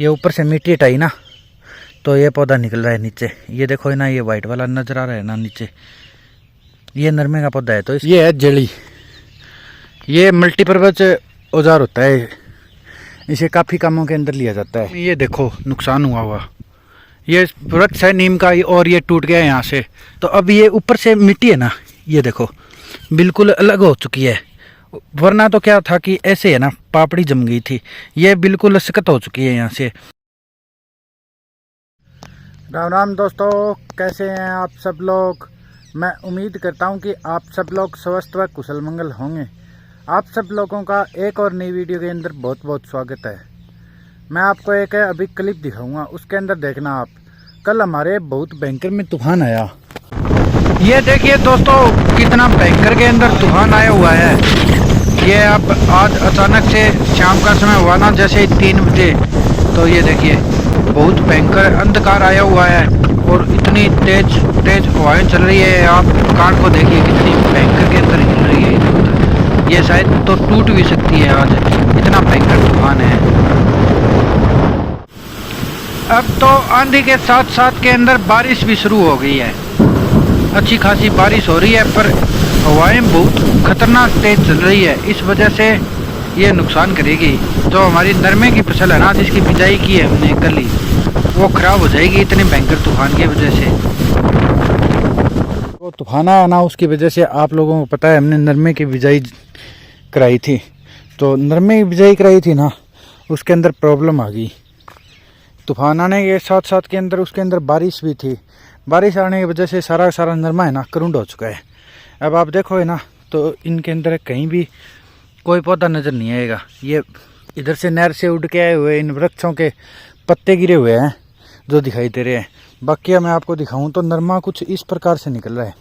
ये ऊपर से मिट्टी हटाई ना तो ये पौधा निकल रहा है नीचे। ये देखो ना, ये वाइट वाला नजर आ रहा है ना नीचे, ये नरमे का पौधा है। तो ये है जड़ी, ये मल्टीपर्पज औजार होता है, इसे काफ़ी कामों के अंदर लिया जाता है। ये देखो नुकसान हुआ ये वृक्ष है नीम का और ये टूट गया यहाँ से। तो अब ये ऊपर से मिट्टी है ना, ये देखो बिल्कुल अलग हो चुकी है, वरना तो क्या था कि ऐसे है ना पापड़ी जम गई थी, ये बिल्कुल सख्त हो चुकी है यहाँ से। राम राम दोस्तों, कैसे हैं आप सब लोग। मैं उम्मीद करता हूं कि आप सब लोग स्वस्थ व कुशल मंगल होंगे। आप सब लोगों का एक और नई वीडियो के अंदर बहुत बहुत स्वागत है। मैं आपको एक अभी क्लिप दिखाऊंगा, उसके अंदर देखना आप। कल हमारे बहुत भयंकर में तूफान आया, ये देखिए दोस्तों कितना भयंकर के अंदर तूफान आया हुआ है। ये अब आज अचानक से शाम का समय हुआ ना, जैसे 3 बजे, तो ये देखिए बहुत भयंकर अंधकार आया हुआ है और इतनी तेज तेज हवाएं चल रही है। आप कार को देखिए कितनी भयंकर के अंदर हिल रही है इधर-उधर, ये शायद तो टूट भी सकती है आज, इतना भयंकर तूफान है। अब तो आंधी के साथ साथ के अंदर बारिश भी शुरू हो गई है, अच्छी खासी बारिश हो रही है, पर हवाएं बहुत खतरनाक तेज चल रही है। इस वजह से ये नुकसान करेगी। जो हमारी नरमे की फसल है ना, जिसकी बिजाई की है हमने कल ही, वो खराब हो जाएगी इतने भयंकर तूफान की वजह से। वो तूफान आया ना, उसकी वजह से आप लोगों को पता है हमने नरमे की बिजाई कराई थी। तो नरमे की बिजाई कराई थी ना, उसके अंदर प्रॉब्लम आ गई। तूफान आने के साथ साथ के अंदर उसके अंदर बारिश भी थी। बारिश आने की वजह से सारा नरमा है ना करुंड हो चुका है। अब आप देखोगे ना तो इनके अंदर कहीं भी कोई पौधा नज़र नहीं आएगा। ये इधर से नहर से उड़ के आए हुए इन वृक्षों के पत्ते गिरे हुए हैं जो दिखाई दे रहे हैं। बाकी मैं आपको दिखाऊं तो नरमा कुछ इस प्रकार से निकल रहा है।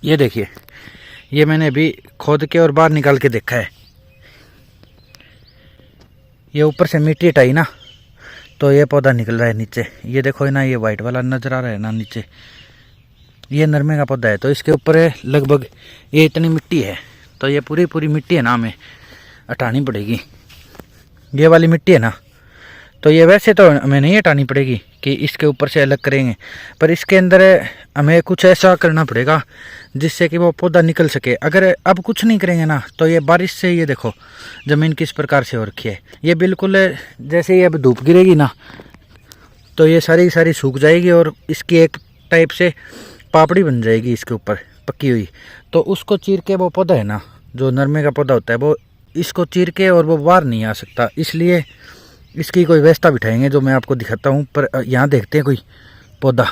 ये देखिए, ये मैंने अभी खोद के और बाहर निकाल के देखा है। ये ऊपर से मिट्टी हटाई ना तो ये पौधा निकल रहा है नीचे। ये देखो ना, ये वाइट वाला नजर आ रहा है ना नीचे, ये नरमे का पौधा है। तो इसके ऊपर लगभग ये इतनी मिट्टी है, तो ये पूरी मिट्टी है ना हमें हटानी पड़ेगी। ये वाली मिट्टी है ना, तो ये वैसे तो हमें नहीं हटानी पड़ेगी कि इसके ऊपर से अलग करेंगे, पर इसके अंदर हमें कुछ ऐसा करना पड़ेगा जिससे कि वो पौधा निकल सके। अगर अब कुछ नहीं करेंगे ना तो ये बारिश से, ये देखो ज़मीन किस प्रकार से हो रखी है, ये बिल्कुल जैसे ही अब धूप गिरेगी ना तो ये सारी की सारी सूख जाएगी और इसकी एक टाइप से पापड़ी बन जाएगी इसके ऊपर पकी हुई। तो उसको चीर के वो पौधा है ना, जो नरमे का पौधा होता है, वो इसको चीर के और वो बाहर नहीं आ सकता। इसलिए इसकी कोई व्यवस्था बिठाएंगे जो मैं आपको दिखाता हूँ। पर यहाँ देखते हैं कोई पौधा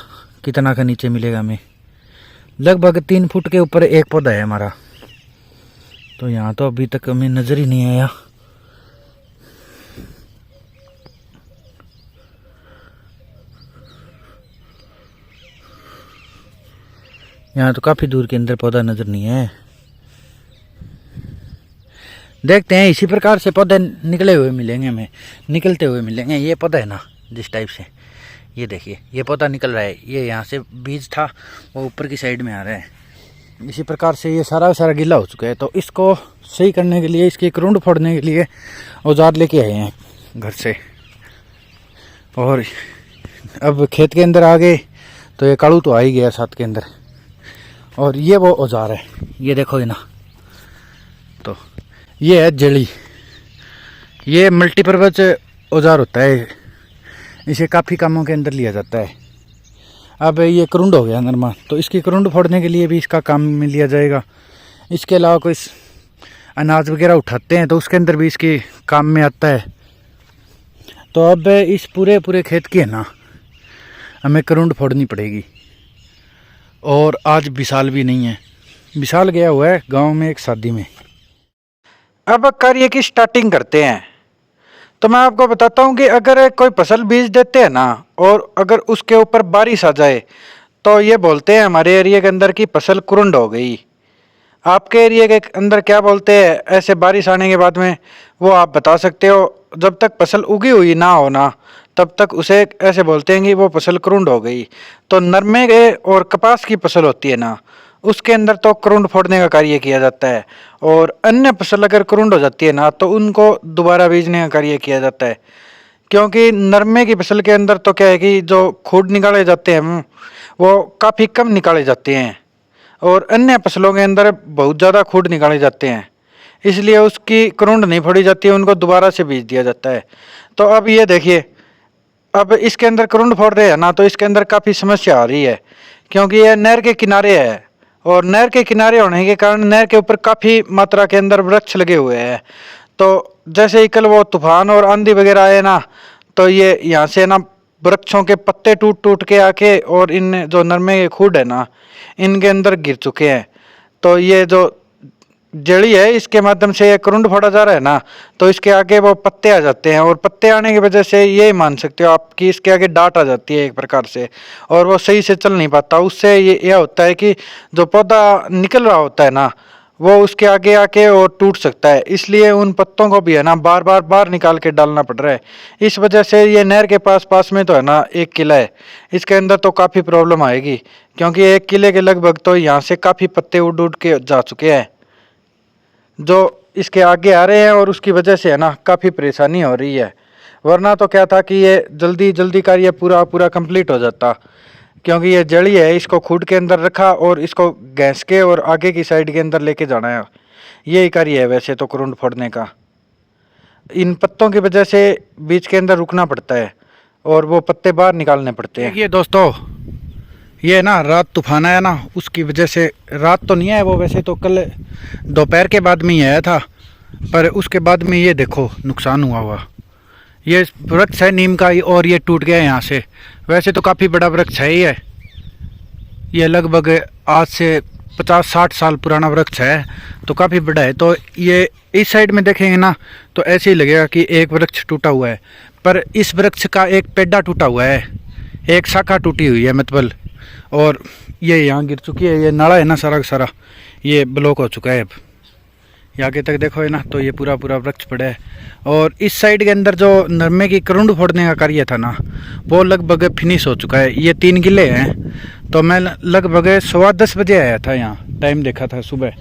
कितना का नीचे मिलेगा हमें। लगभग 3 फुट के ऊपर एक पौधा है हमारा, तो यहाँ तो अभी तक हमें नज़र ही नहीं आया। यहाँ तो काफ़ी दूर के अंदर पौधा नज़र नहीं है। देखते हैं, इसी प्रकार से पौधे निकले हुए मिलेंगे हमें, निकलते हुए मिलेंगे। ये पौधा है ना जिस टाइप से, ये देखिए ये पौधा निकल रहा है, ये यहाँ से बीज था वो ऊपर की साइड में आ रहा है। इसी प्रकार से ये सारा गीला हो चुका है। तो इसको सही करने के लिए, इसकी करुंड फोड़ने के लिए औजार लेके आए हैं घर से। और अब खेत के अंदर आ गए तो ये काड़ू तो आ ही गया साथ के अंदर। और ये वो औजार है, ये देखो ना, तो ये है जड़ी, ये मल्टीपर्पज औजार होता है, इसे काफ़ी कामों के अंदर लिया जाता है। अब ये करुंड हो गया नरमा, तो इसकी करुंड फोड़ने के लिए भी इसका काम में लिया जाएगा। इसके अलावा कोई अनाज वगैरह उठाते हैं तो उसके अंदर भी इसके काम में आता है। तो अब इस पूरे खेत की है ना हमें करुंड फोड़नी पड़ेगी। और आज विशाल भी नहीं है, विशाल गया हुआ है गांव में एक शादी में। अब कार्य की स्टार्टिंग करते हैं। तो मैं आपको बताता हूँ कि अगर कोई फसल बीज देते हैं ना और अगर उसके ऊपर बारिश आ जाए तो ये बोलते हैं हमारे एरिया के अंदर की फसल कुरुंड हो गई। आपके एरिया के अंदर क्या बोलते हैं ऐसे बारिश आने के बाद में, वो आप बता सकते हो। जब तक फसल उगी हुई ना हो ना तब तक उसे ऐसे बोलते हैं कि वो फसल कुरुंड हो गई। तो नरमे के और कपास की फसल होती है ना, उसके अंदर तो करुंड फोड़ने का कार्य किया जाता है। और अन्य फसल अगर करुंड हो जाती है ना तो उनको दोबारा बीजने का कार्य किया जाता है। क्योंकि नरमे की फसल के अंदर तो क्या है कि जो खूड निकाले जाते हैं वो काफ़ी कम निकाले जाते हैं और अन्य फसलों के अंदर बहुत ज़्यादा खूड निकाले जाते हैं, इसलिए उसकी करुंड नहीं फोड़ी जाती है, उनको दोबारा से बीज दिया जाता है। तो अब ये देखिए, अब इसके अंदर करुंड फोड़ रहे हैं ना, तो इसके अंदर काफ़ी समस्या आ रही है, क्योंकि ये नहर के किनारे है और नहर के किनारे होने के कारण नहर के ऊपर काफ़ी मात्रा के अंदर वृक्ष लगे हुए हैं। तो जैसे ही कल वो तूफान और आंधी वगैरह आए ना, तो ये यहाँ से ना वृक्षों के पत्ते टूट टूट के आके और इन जो नरमे के खूड है ना, इनके अंदर गिर चुके हैं। तो ये जो जड़ी है इसके माध्यम से ये करुंड फोड़ा जा रहा है ना, तो इसके आगे वो पत्ते आ जाते हैं और पत्ते आने की वजह से ये मान सकते हो आप कि इसके आगे डांट आ जाती है एक प्रकार से, और वो सही से चल नहीं पाता। उससे ये होता है कि जो पौधा निकल रहा होता है ना, वो उसके आगे आके और टूट सकता है, इसलिए उन पत्तों को भी है ना बार बार बाहर निकाल के डालना पड़ रहा है। इस वजह से ये नहर के पास में तो है ना एक किला है, इसके अंदर तो काफ़ी प्रॉब्लम आएगी, क्योंकि एक किले के लगभग तो यहाँ से काफ़ी पत्ते उड़ उड़ के जा चुके हैं जो इसके आगे आ रहे हैं, और उसकी वजह से है ना काफ़ी परेशानी हो रही है। वरना तो क्या था कि ये जल्दी जल्दी का ये पूरा कंप्लीट हो जाता, क्योंकि ये जड़ी है, इसको खूड के अंदर रखा और इसको गैस के और आगे की साइड के अंदर लेके जाना है। यही कार्य है वैसे तो करुंड फोड़ने का। इन पत्तों की वजह से बीच के अंदर रुकना पड़ता है और वो पत्ते बाहर निकालने पड़ते हैं। देखिए दोस्तों, ये ना रात तूफान आया ना, उसकी वजह से रात तो नहीं आया वो, वैसे तो कल दोपहर के बाद में ही आया था, पर उसके बाद में ये देखो नुकसान हुआ। ये वृक्ष है नीम का और ये टूट गया यहाँ से। वैसे तो काफ़ी बड़ा वृक्ष है ये लगभग आज से 50-60 साल पुराना वृक्ष है, तो काफ़ी बड़ा है। तो ये इस साइड में देखेंगे ना तो ऐसे ही लगेगा कि एक वृक्ष टूटा हुआ है, पर इस वृक्ष का एक पेड्डा टूटा हुआ है, एक शाखा टूटी हुई है मतलब, और ये यहाँ गिर चुकी है। ये नाला है ना सारा का सारा ये ब्लॉक हो चुका है। अब ये आगे तक देखो है ना, तो ये पूरा वृक्ष पड़ा है। और इस साइड के अंदर जो नरमे की करुंड फोड़ने का कार्य था ना, वो लगभग फिनिश हो चुका है। ये 3 किले हैं, तो मैं लगभग 10:15 बजे आया था यहाँ, टाइम देखा था सुबह,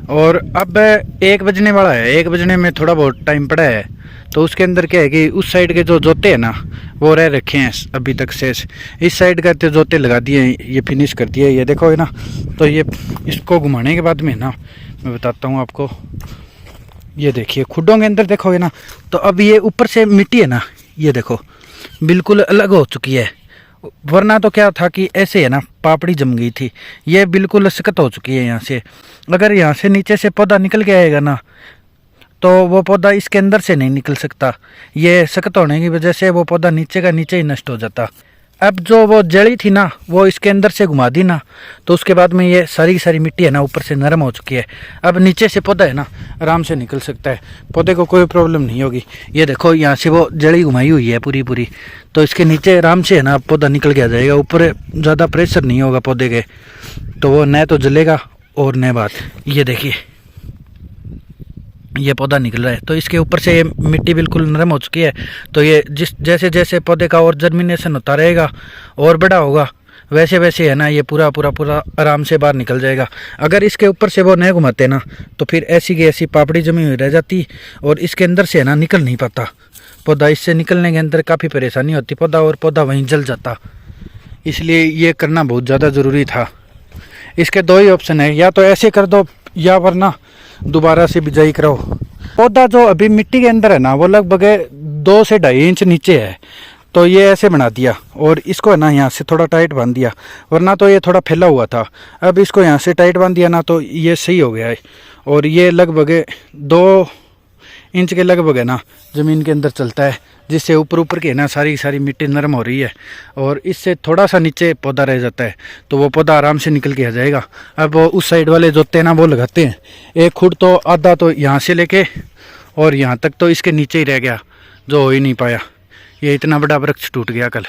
और अब 1 बजने वाला है। 1 बजने में थोड़ा बहुत टाइम पड़ा है, तो उसके अंदर क्या है कि उस साइड के जो जोते हैं ना वो रह रखे हैं अभी तक शेष। इस साइड का तो जोते लगा दिए हैं, ये फिनिश कर दिए। ये देखो है ना, तो ये इसको घुमाने के बाद में ना मैं बताता हूँ आपको। ये देखिए खुड्डों के अंदर देखोगे ना, तो अब ये ऊपर से मिट्टी है ना, ये देखो बिल्कुल अलग हो चुकी है। वरना तो क्या था कि ऐसे है ना पापड़ी जम गई थी, ये बिल्कुल सख्त हो चुकी है यहाँ से। अगर यहाँ से नीचे से पौधा निकल के आएगा ना, तो वो पौधा इसके अंदर से नहीं निकल सकता। ये सख्त होने की वजह से वो पौधा नीचे का नीचे ही नष्ट हो जाता। अब जो वो जड़ी थी ना वो इसके अंदर से घुमा दी ना, तो उसके बाद में ये सारी की सारी मिट्टी है ना ऊपर से नरम हो चुकी है। अब नीचे से पौधा है ना आराम से निकल सकता है, पौधे को कोई प्रॉब्लम नहीं होगी। ये देखो यहाँ से वो जड़ी घुमाई हुई है पूरी, तो इसके नीचे आराम से है ना पौधा निकल के आ जाएगा। ऊपर ज़्यादा प्रेशर नहीं होगा पौधे के, तो वो न तो जलेगा और न बात। ये देखिए ये पौधा निकल रहा है, तो इसके ऊपर से ये मिट्टी बिल्कुल नरम हो चुकी है। तो ये जैसे जैसे पौधे का और जर्मिनेशन होता रहेगा और बड़ा होगा, वैसे वैसे है ना ये पूरा आराम से बाहर निकल जाएगा। अगर इसके ऊपर से वो नहीं घुमाते ना, तो फिर ऐसी की ऐसी पापड़ी जमी हुई रह जाती और इसके अंदर से है ना निकल नहीं पाता पौधा। इससे निकलने के अंदर काफ़ी परेशानी होती पौधा, और पौधा वहीं जल जाता। इसलिए ये करना बहुत ज़्यादा ज़रूरी था। इसके 2 ही ऑप्शन है, या तो ऐसे कर दो या वरना दोबारा से बिजाई कराओ। पौधा जो अभी मिट्टी के अंदर है ना वो लगभग 2 से 2.5 इंच नीचे है, तो ये ऐसे बना दिया और इसको है ना यहाँ से थोड़ा टाइट बांध दिया, वरना तो ये थोड़ा फैला हुआ था। अब इसको यहाँ से टाइट बांध दिया ना, तो ये सही हो गया है। और ये लगभग 2 इंच के लगभग है ना ज़मीन के अंदर चलता है, जिससे ऊपर की है ना सारी मिट्टी नरम हो रही है, और इससे थोड़ा सा नीचे पौधा रह जाता है, तो वो पौधा आराम से निकल के आ जाएगा। अब वो उस साइड वाले जोते हैं ना वो लगाते हैं, एक खुड तो आधा तो यहाँ से लेके और यहाँ तक तो इसके नीचे ही रह गया, जो हो ही नहीं पाया। ये इतना बड़ा वृक्ष टूट गया कल।